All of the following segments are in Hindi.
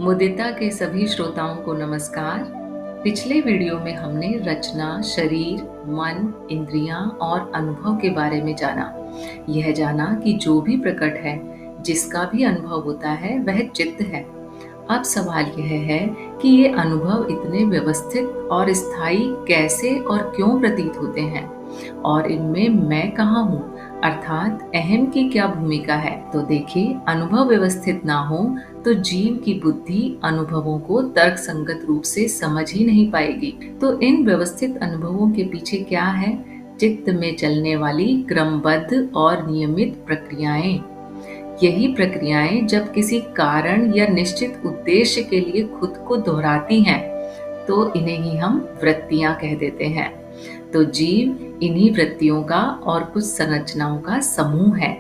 मुदिता के सभी श्रोताओं को नमस्कार। पिछले वीडियो में हमने रचना, शरीर, मन, इंद्रियां और अनुभव के बारे में जाना। यह जाना कि जो भी प्रकट है, जिसका भी अनुभव होता है, वह चित्त है। अब सवाल यह है कि ये अनुभव इतने व्यवस्थित और स्थायी कैसे और क्यों प्रतीत होते हैं, और इनमें मैं कहाँ हूँ, अर्थात अहम की क्या भूमिका है। तो देखिए, अनुभव व्यवस्थित ना हो तो जीव की बुद्धि अनुभवों को तर्क संगत रूप से समझ ही नहीं पाएगी। तो इन व्यवस्थित अनुभवों के पीछे क्या है? चित्त में चलने वाली क्रमबद्ध और नियमित प्रक्रियाएं। यही प्रक्रियाएं जब किसी कारण या निश्चित उद्देश्य के लिए खुद को दोहराती हैं, तो इन्हें ही हम वृत्तियां कह देते हैं। तो जीव इन्हीं वृत्तियों का और कुछ संरचनाओं का समूह है।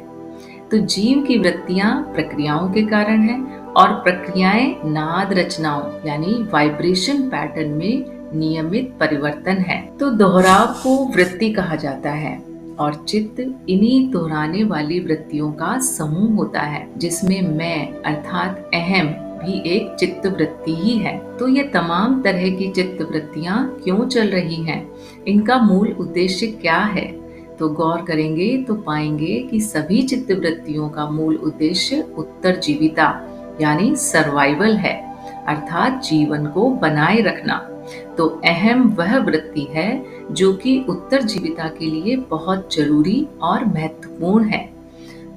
तो जीव की वृत्तियां प्रक्रियाओं के कारण है और प्रक्रियाएं नाद रचनाओं यानी वाइब्रेशन पैटर्न में नियमित परिवर्तन है। तो दोहराव को वृत्ति कहा जाता है और चित्त इन्हीं दोहराने वाली वृत्तियों का समूह होता है, जिसमें मैं अर्थात अहम भी एक चित्त वृत्ति ही है। तो ये तमाम तरह की चित्त वृत्तियां क्यों चल रही हैं? इनका मूल उद्देश्य क्या है? तो गौर करेंगे तो पाएंगे कि सभी चित्त वृत्तियों का मूल उद्देश्य उत्तरजीविता यानी सर्वाइवल है, अर्थात जीवन को बनाए रखना। तो अहम वह वृत्ति है जो कि उत्तरजीविता के लिए बहुत जरूरी और महत्वपूर्ण है।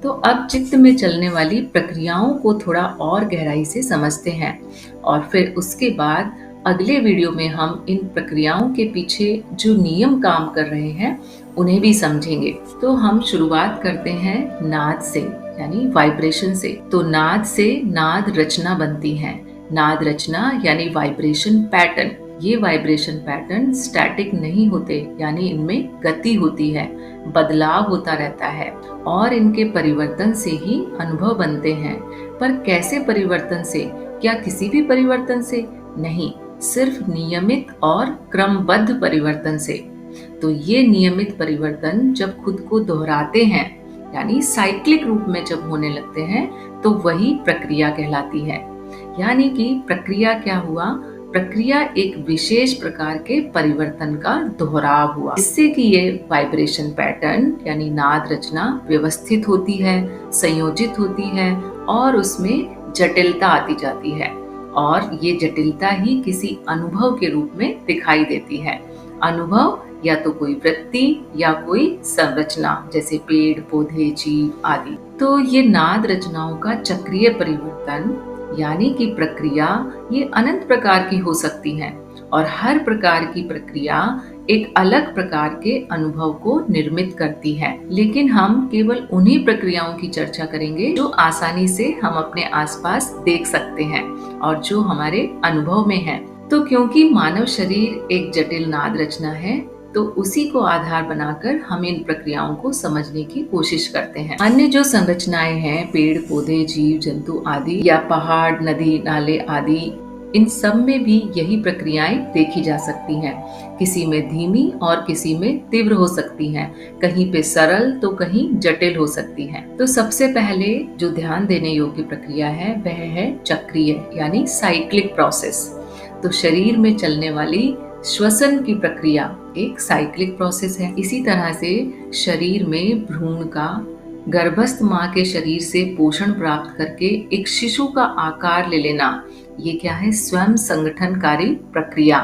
तो अब चित्त में चलने वाली प्रक्रियाओं को थोड़ा और गहराई से समझते हैं और फिर उसके बाद अगले वीडियो में हम इन प्रक्रियाओं के पीछे जो नियम काम कर रहे हैं उन्हें भी समझेंगे। तो हम शुरुआत करते हैं नाद से यानी वाइब्रेशन से। तो नाद से नाद रचना बनती है। नाद रचना यानी वाइब्रेशन पैटर्न। ये वाइब्रेशन पैटर्न स्टैटिक नहीं होते, यानी इनमें गति होती है, बदलाव होता रहता है और इनके परिवर्तन से ही अनुभव बनते हैं। पर कैसे परिवर्तन से? क्या किसी भी परिवर्तन से? नहीं, सिर्फ नियमित और क्रमबद्ध परिवर्तन से। तो ये नियमित परिवर्तन जब खुद को दोहराते हैं यानी साइक्लिक रूप में जब होने लगते हैं, तो वही प्रक्रिया कहलाती है। यानी कि प्रक्रिया क्या हुआ? प्रक्रिया एक विशेष प्रकार के परिवर्तन का दोहराव हुआ, इससे कि ये वाइब्रेशन पैटर्न यानी नाद रचना व्यवस्थित होती है, संयोजित होती है और उसमें जटिलता आती जाती है, और ये जटिलता ही किसी अनुभव के रूप में दिखाई देती है। अनुभव या तो कोई वृत्ति या कोई संरचना, जैसे पेड़, पौधे, जीव आदि। तो ये नाद रचनाओं का चक्रीय परिवर्तन यानी कि प्रक्रिया ये अनंत प्रकार की हो सकती है और हर प्रकार की प्रक्रिया एक अलग प्रकार के अनुभव को निर्मित करती है। लेकिन हम केवल उन्हीं प्रक्रियाओं की चर्चा करेंगे जो आसानी से हम अपने आसपास देख सकते हैं और जो हमारे अनुभव में है। तो क्योंकि मानव शरीर एक जटिल नाद रचना है, तो उसी को आधार बनाकर हम इन प्रक्रियाओं को समझने की कोशिश करते हैं। अन्य जो संरचनाएं हैं, पेड़, पौधे, जीव जंतु आदि या पहाड़, नदी, नाले आदि, इन सब में भी यही प्रक्रियाएं देखी जा सकती हैं। किसी में धीमी और किसी में तीव्र हो सकती हैं, कहीं पे सरल तो कहीं जटिल हो सकती हैं। तो सबसे पहले जो ध्यान देने योग्य प्रक्रिया है वह है चक्रीय यानी साइक्लिक प्रोसेस। तो शरीर में चलने वाली श्वसन की प्रक्रिया एक साइक्लिक प्रोसेस है। इसी तरह से शरीर में भ्रूण का गर्भस्थ मां के शरीर से पोषण प्राप्त करके एक शिशु का आकार ले लेना, ये क्या है? स्वयं संगठनकारी प्रक्रिया,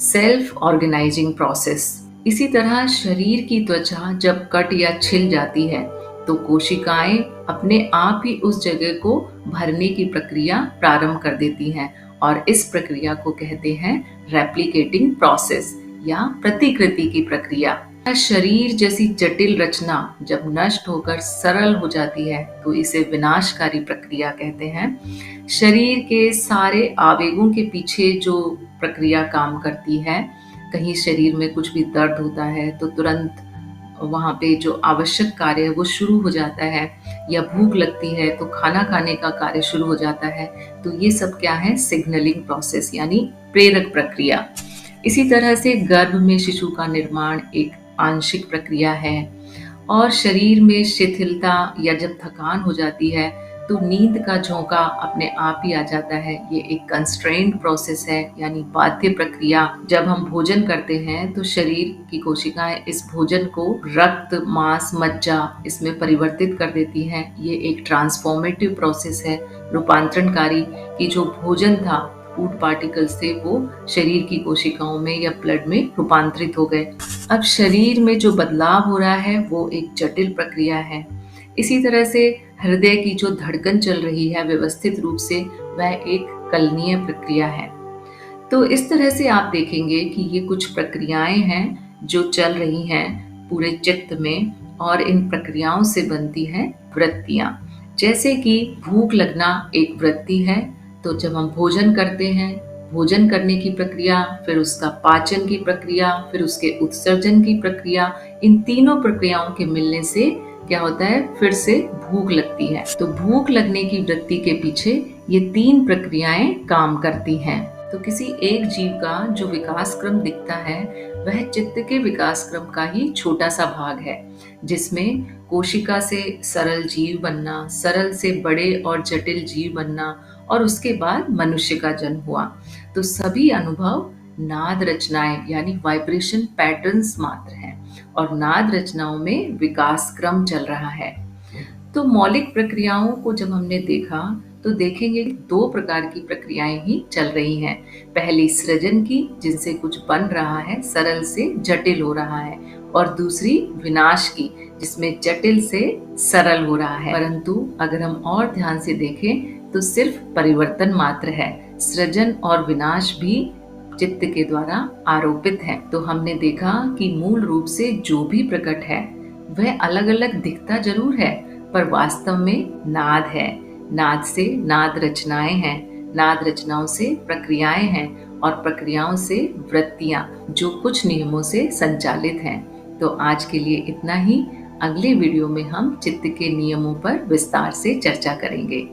सेल्फ ऑर्गेनाइजिंग प्रोसेस। इसी तरह शरीर की त्वचा जब कट या छिल जाती है, तो कोशिकाएं अपने आप ही उस जगह को भरने की प्रक्रिया प्रारंभ कर देती हैं और इस प्रक्रिया को कहते हैं रेप्लिकेटिंग प्रोसेस या प्रतिकृति की प्रक्रिया। शरीर जैसी जटिल रचना जब नष्ट होकर सरल हो जाती है, तो इसे विनाशकारी प्रक्रिया कहते हैं। शरीर के सारे आवेगों के पीछे जो प्रक्रिया काम करती है, कहीं शरीर में कुछ भी दर्द होता है तो तुरंत वहाँ पे जो आवश्यक कार्य है वो शुरू हो जाता है, या भूख लगती है तो खाना खाने का कार्य शुरू हो जाता है। तो ये सब क्या है? सिग्नलिंग प्रोसेस यानी प्रेरक प्रक्रिया। इसी तरह से गर्भ में शिशु का निर्माण एक आंशिक प्रक्रिया है और शरीर में शिथिलता या जब थकान हो जाती है तो नींद का झोंका अपने आप ही आ जाता है। ये एक कंस्ट्रेंड प्रोसेस है, यानी बाध्य प्रक्रिया। जब हम भोजन करते हैं तो शरीर की कोशिकाएं इस भोजन को रक्त, मांस, मज्जा इसमें परिवर्तित कर देती हैं। ये एक ट्रांसफॉर्मेटिव प्रोसेस है, रूपांतरणकारी, कि जो भोजन था फूड पार्टिकल से वो शरीर की कोशिकाओं में या ब्लड में रूपांतरित हो गए। अब शरीर में जो बदलाव हो रहा है वो एक जटिल प्रक्रिया है। इसी तरह से हृदय की जो धड़कन चल रही है व्यवस्थित रूप से, वह एक कलनीय प्रक्रिया है। तो इस तरह से आप देखेंगे कि ये कुछ प्रक्रियाएं हैं जो चल रही हैं पूरे चित्त में, और इन प्रक्रियाओं से बनती हैं वृत्तियां। जैसे कि भूख लगना एक वृत्ति है, तो जब हम भोजन करते हैं, भोजन करने की प्रक्रिया, फिर उसका पाचन की प्रक्रिया, फिर उसके उत्सर्जन की प्रक्रिया, इन तीनों प्रक्रियाओं के मिलने से क्या होता है, फिर से भूख लगती है। तो भूख लगने की वृत्ति के पीछे ये तीन प्रक्रियाएं काम करती हैं। तो किसी एक जीव का जो विकास क्रम दिखता है वह चित्त के विकास क्रम का ही छोटा सा भाग है, जिसमें कोशिका से सरल जीव बनना, सरल से बड़े और जटिल जीव बनना, और उसके बाद मनुष्य का जन्म हुआ। तो सभी अनुभव नाद रचनाएं यानी वाइब्रेशन पैटर्न्स मात्र हैं, और नाद रचनाओं में विकास क्रम चल रहा है। तो मौलिक प्रक्रियाओं को जब हमने देखा तो देखेंगे कि दो प्रकार की प्रक्रियाएं ही चल रही हैं। पहली सृजन की, जिनसे कुछ बन रहा है, सरल से जटिल हो रहा है, और दूसरी विनाश की, जिसमें जटिल से सरल हो रहा है। परंतु अगर हम और ध्यान से देखें तो सिर्फ परिवर्तन मात्र है। सृजन और विनाश भी चित्त के द्वारा आरोपित है। तो हमने देखा कि मूल रूप से जो भी प्रकट है वह अलग अलग दिखता जरूर है, पर वास्तव में नाद है। नाद से नाद रचनाएं हैं, नाद रचनाओं से प्रक्रियाएं हैं, और प्रक्रियाओं से वृत्तियां, जो कुछ नियमों से संचालित हैं। तो आज के लिए इतना ही। अगले वीडियो में हम चित्त के नियमों पर विस्तार से चर्चा करेंगे।